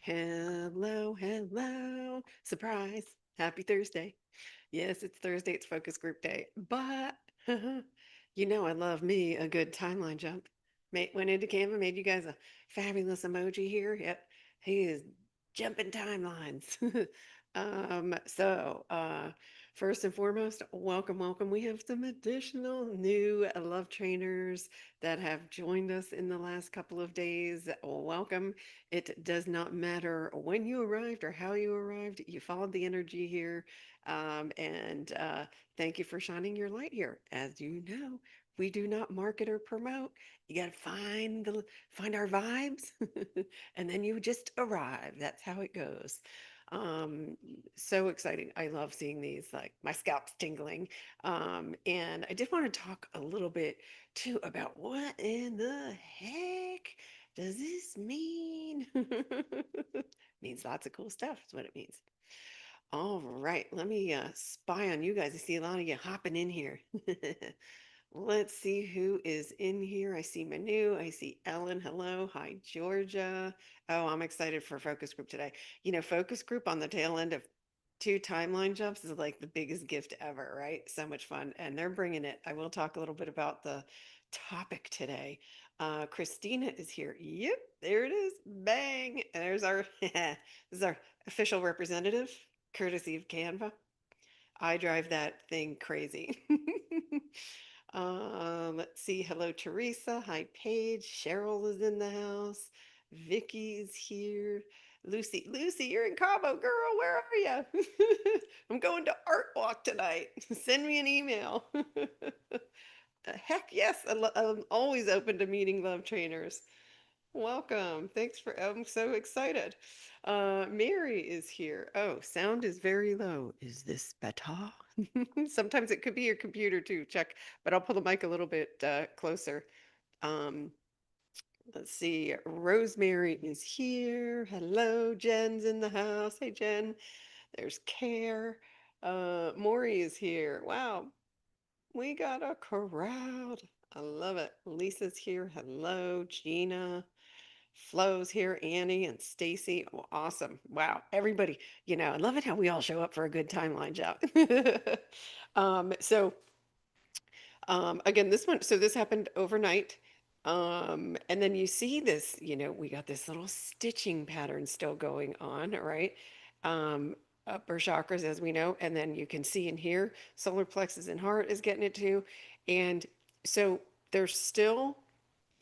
Hello, hello. Surprise. Happy Thursday. Yes, it's Thursday. It's focus group day. But I love me a good timeline jump. Went into Canva, made you guys a fabulous emoji here. Yep. He is jumping timelines. First and foremost, welcome, welcome. We have some additional new love trainers that have joined us in the last couple of days. Welcome. It does not matter when you arrived or how you arrived. You followed the energy here. And thank you for shining your light here. As you know, we do not market or promote. You got to find our vibes, and then you just arrive. That's how it goes. Um, so exciting. I love seeing these, like my scalp's tingling. And I did want to talk a little bit too about what in the heck does this mean? Means lots of cool stuff, is what it means. All right, let me spy on you guys. I see a lot of you hopping in here. Let's see who is in here. I see Manu. I see Ellen. Hello. Hi, Georgia. Oh, I'm excited for focus group today. Focus group on the tail end of two timeline jumps is like the biggest gift ever, right? So much fun. And they're bringing it. I will talk a little bit about the topic today. Christina is here. Yep, there it is. Bang. And there's our, this is our official representative, courtesy of Canva. I drive that thing crazy. Let's see. Hello, Teresa. Hi, Paige. Cheryl is in the house. Vicky's here. Lucy, Lucy, you're in Cabo, girl. Where are you? I'm going to Art Walk tonight. Send me an email. Heck yes, I'm always open to meeting love trainers. Welcome. Thanks for, I'm so excited. Mary is here. Oh, sound is very low. Is this better? Sometimes it could be your computer too. Check, but I'll pull the mic a little bit closer. Um, let's see. Rosemary is here. Hello, Jen's in the house. Hey, Jen. There's Care. Maury is here. Wow, we got a crowd. I love it. Lisa's here. Hello, Gina. Flo's here, Annie and Stacy. Oh, awesome. Wow. Everybody, I love it how we all show up for a good timeline job. So again, this happened overnight. And then you see this, we got this little stitching pattern still going on, right? Upper chakras, as we know, and then you can see in here, solar plexus and heart is getting it too. And so there's still,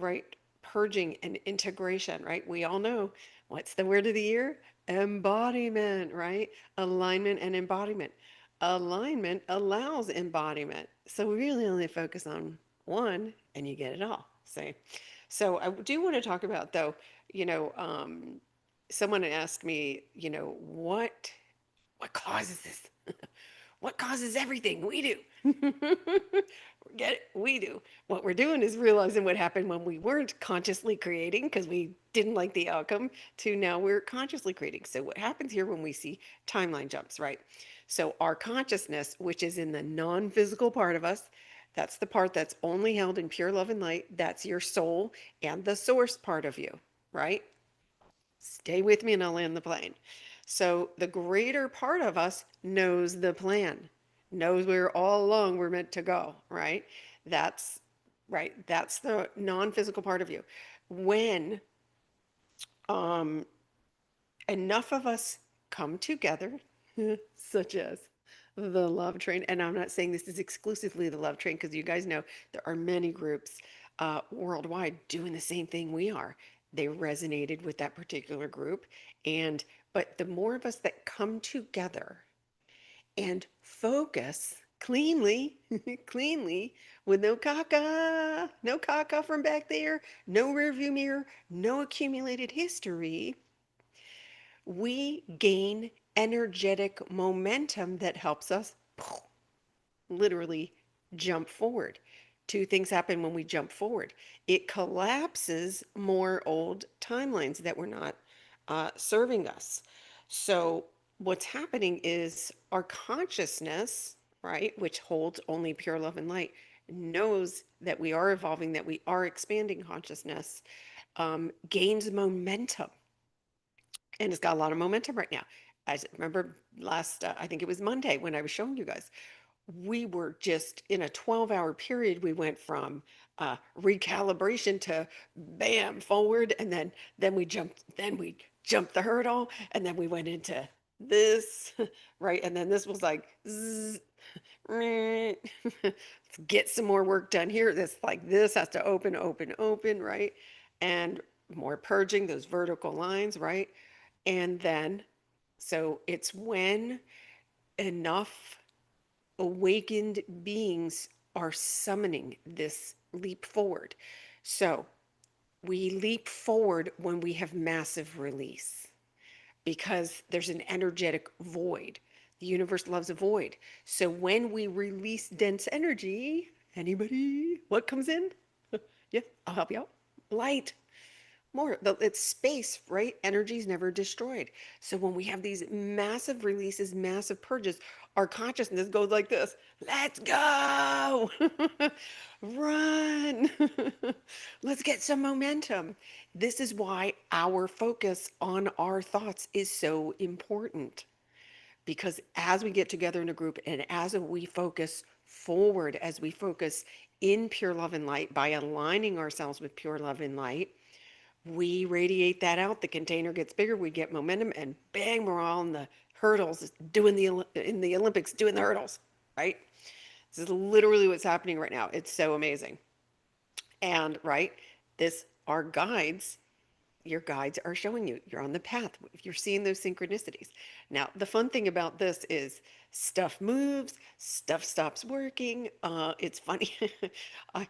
right, purging and integration, right? We all know what's the word of the year? Embodiment, right? Alignment and embodiment. Alignment allows embodiment. So we really only focus on one and you get it all. So I do want to talk about though, you know, um, someone asked me, what causes this? What causes everything? We do. Get it? We do. What we're doing is realizing what happened when we weren't consciously creating because we didn't like the outcome to now we're consciously creating. So what happens here when we see timeline jumps, right? So our consciousness, which is in the non-physical part of us, that's the part that's only held in pure love and light. That's your soul and the source part of you, right? Stay with me and I'll land the plane. So the greater part of us knows the plan, knows where all along we're meant to go, right? That's right. That's the non-physical part of you. When um, enough of us come together, such as the love train, and I'm not saying this is exclusively the love train because you guys know there are many groups worldwide doing the same thing we are. They resonated with that particular group, and but the more of us that come together and focus cleanly, cleanly, with no caca from back there, no rearview mirror, no accumulated history, we gain energetic momentum that helps us literally jump forward. Two things happen when we jump forward. It collapses more old timelines that were not serving us. So, what's happening is our consciousness, right, which holds only pure love and light, knows that we are evolving, that we are expanding consciousness, gains momentum. and it's got a lot of momentum right now. I remember last, I think it was Monday when I was showing you guys, we were just in a 12-hour period. We went from recalibration to bam forward, and then we jumped the hurdle, and then we went into this, right? And then this was like, zzz, let's get some more work done here. This has to open, open, open, right? And more purging those vertical lines, right? And then, so it's when enough awakened beings are summoning this leap forward. So we leap forward when we have massive release because there's an energetic void. The universe loves a void. So when we release dense energy, anybody, what comes in? Yeah, I'll help you out. Light. It's space, right? Energy is never destroyed. So when we have these massive releases, massive purges, our consciousness goes like this. Let's go. Run. Let's get some momentum. This is why our focus on our thoughts is so important, because as we get together in a group and as we focus forward, as we focus in pure love and light by aligning ourselves with pure love and light, we radiate that out. The container gets bigger, we get momentum, and bang, we're all in the hurdles, doing in the Olympics, doing the hurdles, right? This is literally what's happening right now. It's so amazing. And right, this our guides, your guides are showing you you're on the path if you're seeing those synchronicities. Now the fun thing about this is stuff moves, stuff stops working. It's funny. I,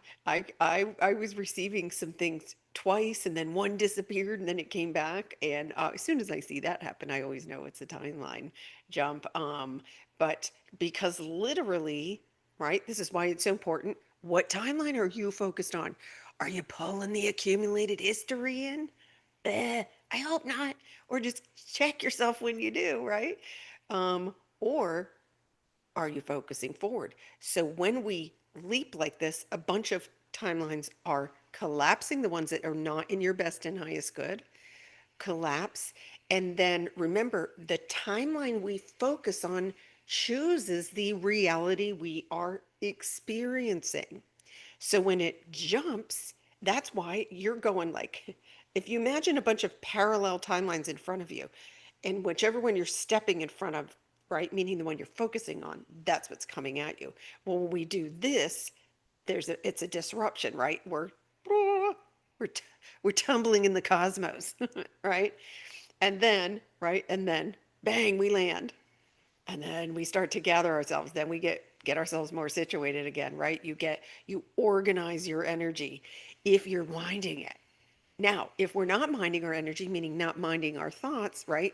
I was receiving some things twice, and then one disappeared and then it came back, and as soon as I see that happen, I always know it's a timeline jump. But because literally, right, this is why it's so important. What timeline are you focused on? Are you pulling the accumulated history in? I hope not. Or just check yourself when you do, right? Or are you focusing forward? So when we leap like this, a bunch of timelines are collapsing, the ones that are not in your best and highest good collapse. And then remember, the timeline we focus on chooses the reality we are experiencing. So when it jumps, that's why you're going like, if you imagine a bunch of parallel timelines in front of you, and whichever one you're stepping in front of, right, meaning the one you're focusing on, that's what's coming at you. Well, when we do this, it's a disruption, right? We're t- we're tumbling in the cosmos, right? And then, right, and then bang, we land, and then we start to gather ourselves. Then we get ourselves more situated again, right? You organize your energy if you're minding it. Now, if we're not minding our energy, meaning not minding our thoughts, right,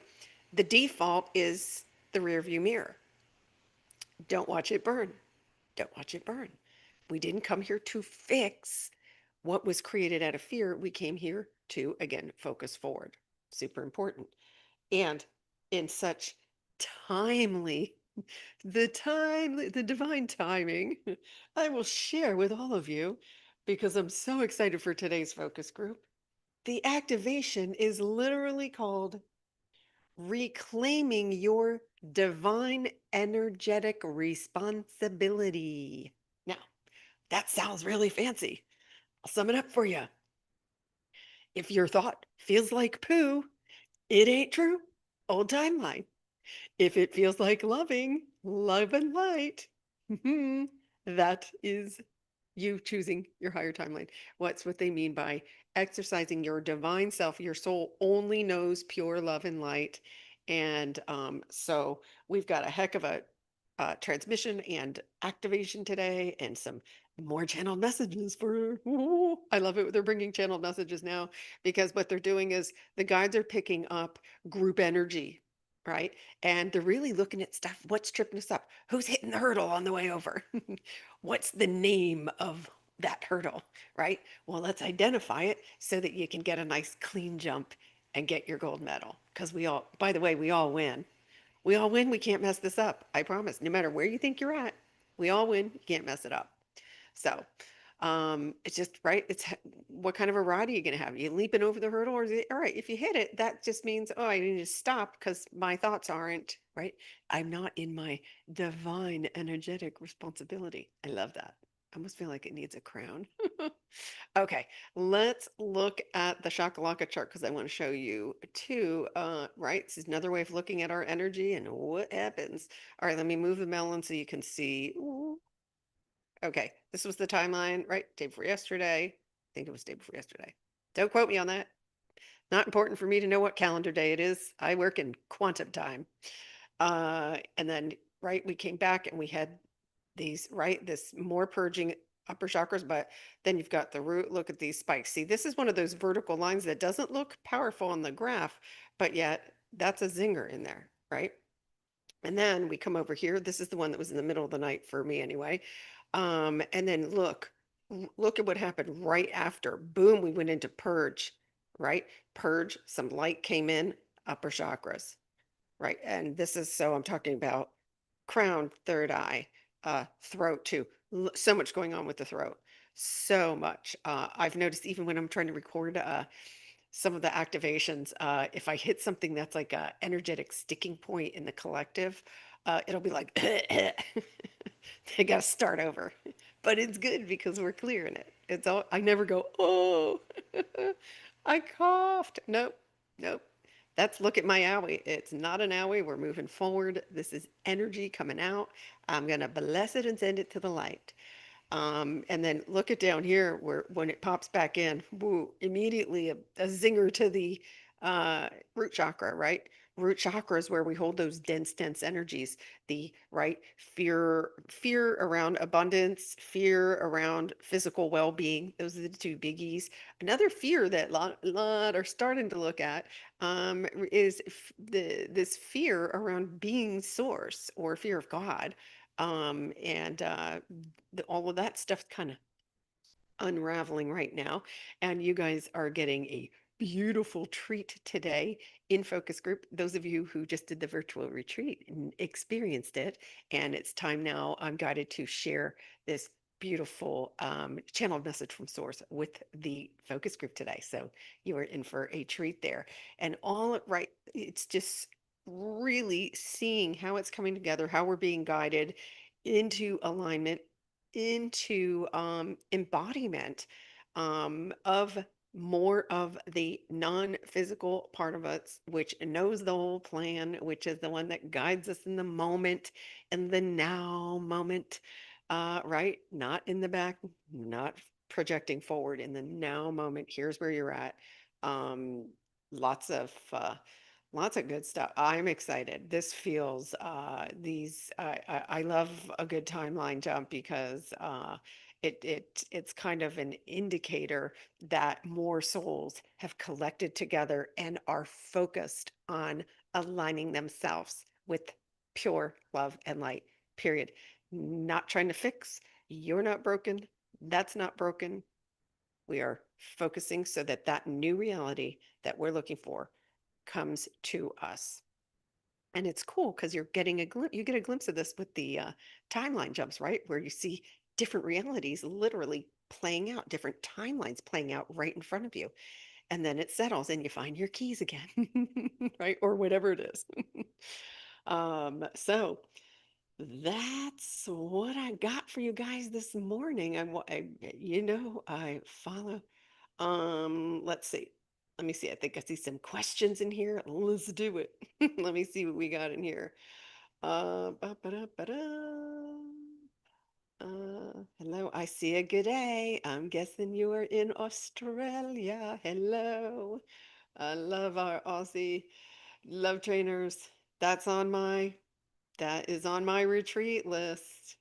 the default is the rear view mirror. Don't watch it burn. Don't watch it burn. We didn't come here to fix what was created out of fear. We came here to, again, focus forward. Super important. And in such timely, the divine timing, I will share with all of you because I'm so excited for today's focus group. The activation is literally called reclaiming your divine energetic responsibility. Now, that sounds really fancy. I'll sum it up for you. If your thought feels like poo, it ain't true. Old timeline. If it feels like loving, love and light, that is you choosing your higher timeline. What's what they mean by exercising your divine self? Your soul only knows pure love and light. And so we've got a heck of a transmission and activation today, and some more channeled messages for. Ooh, I love it. They're bringing channeled messages now because what they're doing is the guides are picking up group energy, right? And they're really looking at stuff. What's tripping us up? Who's hitting the hurdle on the way over? What's the name of that hurdle, right? Well, let's identify it so that you can get a nice clean jump and get your gold medal. Because we all, by the way, we all win. We all win. We can't mess this up. I promise. No matter where you think you're at, we all win. You can't mess it up. So, It's just right. What kind of a ride are you going to have? You leaping over the hurdle, or is it all right? If you hit it, that just means, oh, I need to stop because my thoughts aren't right. I'm not in my divine energetic responsibility. I love that. I almost feel like it needs a crown. Okay, let's look at the Shakalaka chart because I want to show you too. Right, this is another way of looking at our energy and what happens. All right, let me move the melon so you can see. Ooh. Okay, this was the timeline, right? Day before yesterday. I think it was day before yesterday. Don't quote me on that. Not important for me to know what calendar day it is. I work in quantum time. And then, right, we came back and we had these, right, this more purging upper chakras, but then you've got the root. Look at these spikes. See, this is one of those vertical lines that doesn't look powerful on the graph, but yet that's a zinger in there, right? And then we come over here. This is the one that was in the middle of the night for me anyway. And then look at what happened right after. Boom, we went into purge, right? Purge, some light came in, upper chakras, right? And this is so I'm talking about crown, third eye, throat too. So much going on with the throat. So much. I've noticed even when I'm trying to record some of the activations, if I hit something that's like a energetic sticking point in the collective, it'll be like, I got to start over. But it's good because we're clearing it. It's all, I never go, oh, I coughed. Nope, nope. That's look at my owie. It's not an owie. We're moving forward. This is energy coming out. I'm going to bless it and send it to the light. And then look at down here where when it pops back in, woo, immediately a zinger to the root chakra, right? Root chakra is where we hold those dense energies. The right fear around abundance, fear around physical well-being. Those are the two biggies. Another fear that lot are starting to look at is this fear around being source or fear of God. And all of that stuff's kind of unraveling right now. And you guys are getting a beautiful treat today in focus group. Those of you who just did the virtual retreat and experienced it, and it's time now. I'm guided to share this beautiful channeled message from source with the focus group today. So you are in for a treat there. And all right, it's just really seeing how it's coming together, how we're being guided into alignment, into embodiment of more of the non-physical part of us, which knows the whole plan, which is the one that guides us in the moment, in the now moment, right? Not in the back, not projecting forward in the now moment. Here's where you're at. Um, lots of Lots of good stuff. I'm excited. This feels I love a good timeline jump because it's kind of an indicator that more souls have collected together and are focused on aligning themselves with pure love and light. Period. Not trying to fix. You're not broken. That's not broken. We are focusing so that that new reality that we're looking for comes to us. And it's cool because you're getting a glimpse, you get a glimpse of this with the timeline jumps, right? Where you see different realities literally playing out, different timelines playing out right in front of you. And then it settles and you find your keys again, right? Or whatever it is. So that's what I got for you guys this morning. I follow let's see. Let me see. I think I see some questions in here. Let's do it. Let me see what we got in here. Ba-ba-da-ba-da. Hello, I see a good day. I'm guessing you are in Australia. Hello. I love our Aussie love trainers. That's on my, that is on my retreat list.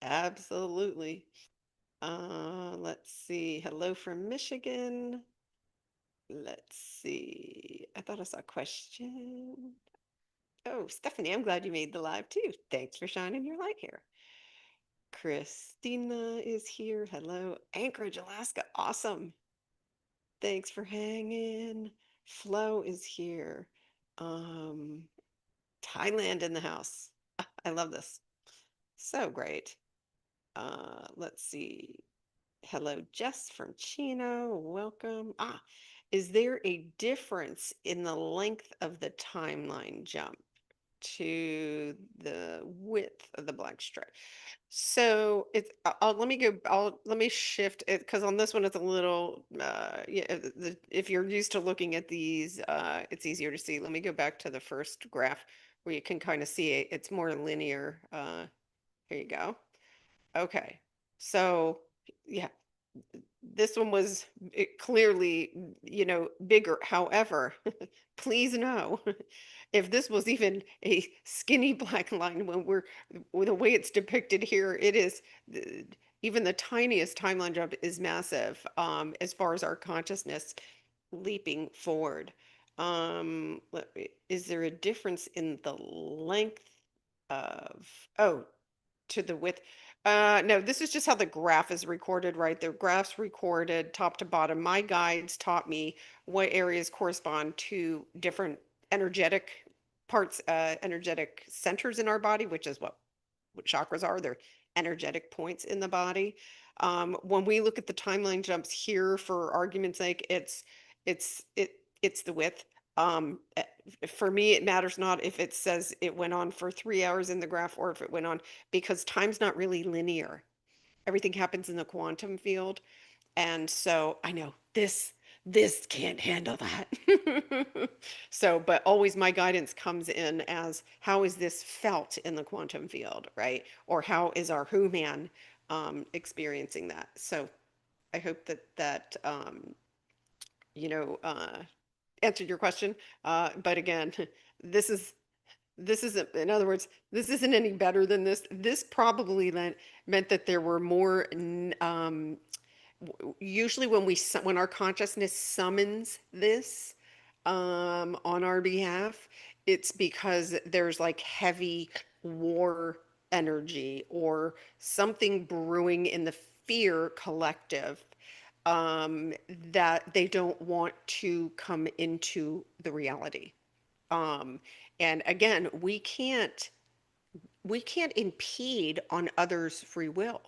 Absolutely. Let's see. Hello from Michigan. Let's see. I thought I saw a question. Oh, Stephanie, I'm glad you made the live too. Thanks for shining your light here. Christina is here. Hello. Anchorage, Alaska. Awesome. Thanks for hanging. Flo is here. Um, Thailand in the house. I love this. So great. Let's see. Hello, Jess from Chino. Welcome. Is there a difference in the length of the timeline jump to the width of the black stripe? So it's let me go let me shift it because on this one it's a little yeah if you're used to looking at these it's easier to see. Let me go back to the first graph where you can kind of see it. It's more linear. Here you go. Okay. So yeah, this one was clearly, bigger. However, please know, if this was even a skinny black line when we're with the way it's depicted here, it is even the tiniest timeline jump is massive as far as our consciousness leaping forward. Is there a difference in the length of, oh, to the width. No, this is just how the graph is recorded, right? The graph's recorded top to bottom. My guides taught me what areas correspond to different energetic parts, energetic centers in our body, which is what chakras are. They're energetic points in the body. When we look at the timeline jumps here, for argument's sake, it's it it's the width. For me, it matters not if it says it went on for 3 hours in the graph or if it went on because time's not really linear. Everything happens in the quantum field. And so I know this can't handle that. So, but always my guidance comes in as how is this felt in the quantum field, right? Or how is our who man experiencing that? So I hope that you know, uh, answered your question. But again, this is this isn't, in other words, this isn't any better than this. This probably meant that there were more usually when when our consciousness summons this on our behalf, it's because there's like heavy war energy or something brewing in the fear collective um, that they don't want to come into the reality. Um, and again, we can't impede on others' free will.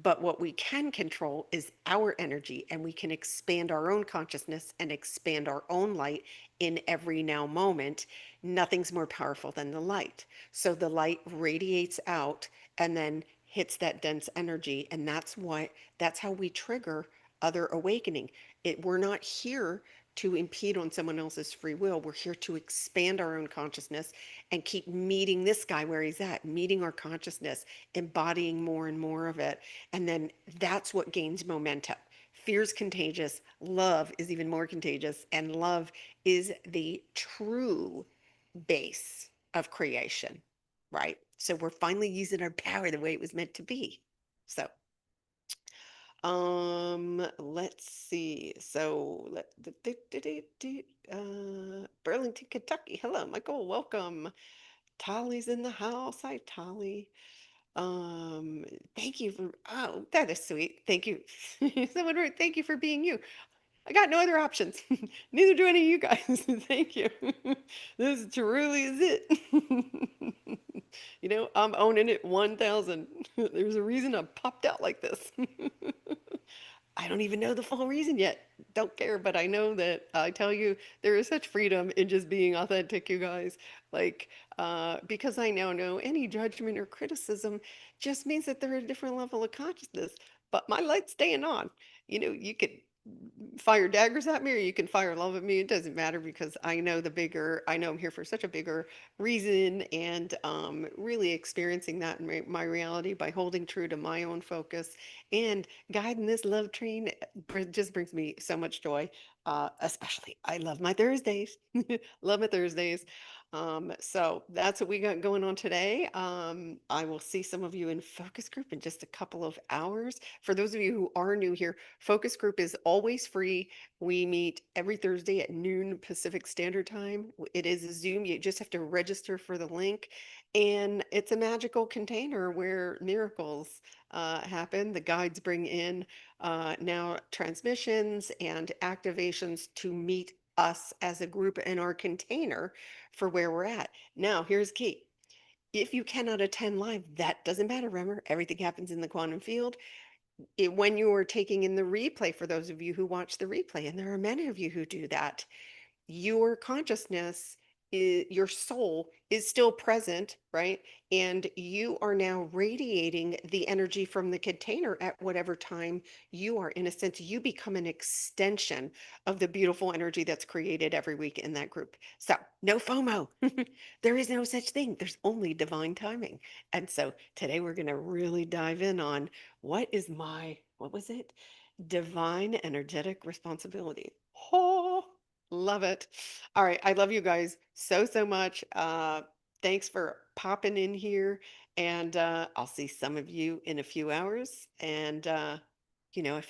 But what we can control is our energy, and we can expand our own consciousness and expand our own light in every now moment. Nothing's more powerful than the light. So the light radiates out and then hits that dense energy. And that's how we trigger other awakening. We're not here to impede on someone else's free will. We're here to expand our own consciousness and keep meeting this guy where he's at, meeting our consciousness, embodying more and more of it. And then that's what gains momentum. Fear's contagious. Love is even more contagious. And love is the true base of creation, right? So we're finally using our power the way it was meant to be. So, let's see. So, Burlington, Kentucky. Hello, Michael. Welcome. Tolly's in the house. Hi, Tolly. Um, Thank you for, oh, that is sweet. Thank you. Someone wrote, thank you for being you. I got no other options. Neither do any of you guys. Thank you. This truly is it. I'm owning it 1000. There's a reason I popped out like this. I don't even know the full reason yet. Don't care, but I know that I tell you there is such freedom in just being authentic, you guys. Like, because I now know any judgment or criticism just means that they're at a different level of consciousness. But my light's staying on. You could fire daggers at me or you can fire love at me. It doesn't matter because I know I'm here for such a bigger reason and really experiencing that in my reality by holding true to my own focus and guiding this love train just brings me so much joy. Especially, I love my Thursdays. Love my Thursdays. So that's what we got going on today. I will see some of you in focus group in just a couple of hours. For those of you who are new here, focus group is always free. We meet every Thursday at noon Pacific Standard Time. It is a Zoom. You just have to register for the link. And it's a magical container where miracles happen. The guides bring in now transmissions and activations to meet us as a group in our container for where we're at. Now, here's key. If you cannot attend live, that doesn't matter. Remember, everything happens in the quantum field. when you are taking in the replay, for those of you who watch the replay, and there are many of you who do that, your consciousness is, your soul is still present, right? And you are now radiating the energy from the container at whatever time you are. In a sense, you become an extension of the beautiful energy that's created every week in that group. So, no FOMO. There is no such thing. There's only divine timing. And so today we're going to really dive in on what was it? Divine energetic responsibility. Oh, love it. All right. I love you guys so, so much. Thanks for popping in here. And I'll see some of you in a few hours. And, if